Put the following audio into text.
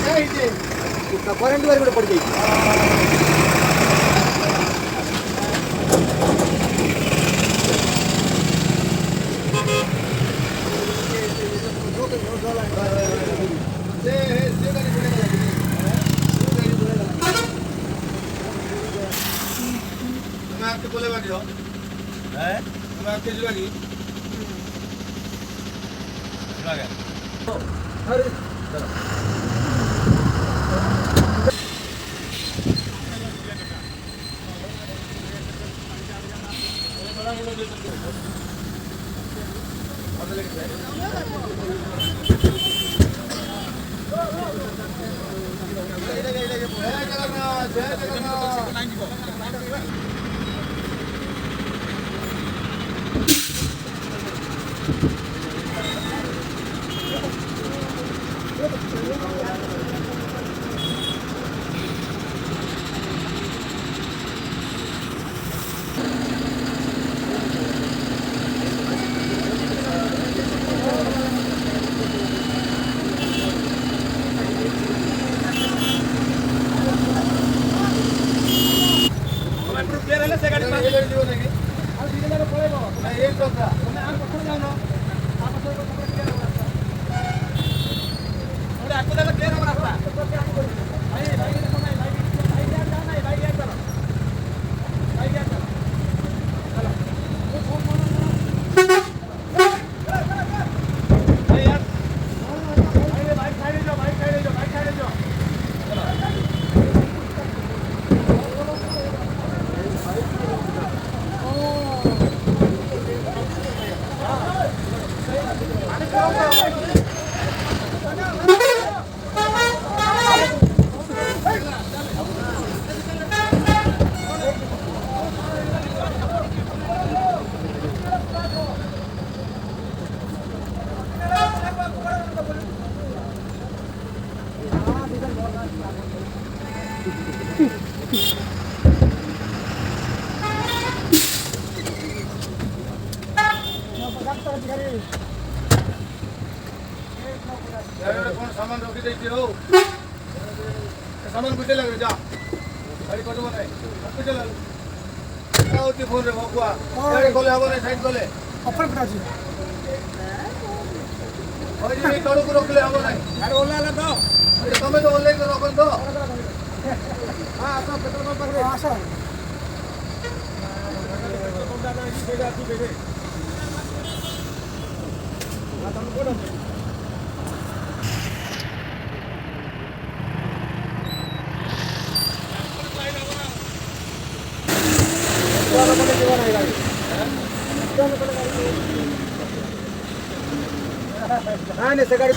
गाड़ी के करंट वाली पड़ गई। बोले बाकी हो है मैं आपके जुआ की जुआ गया अरे सामान रखी देती हो सामान कुछ लगे जा गाड़ी कटो नहीं कुछ लगे क्या होती फोन रे भगवा गाड़ी खोले हवा नहीं साइड खोले अपर फटा जी और ये तड़ो को रोक ले हवा नहीं यार ओला ला दो तुम्हें तो ऑनलाइन करो अपन दो हां तो पेट्रोल पंप पर आशा तुम दादा जी बेटा तू बेटे हां तुम कोड हाँ नहीं गाड़ी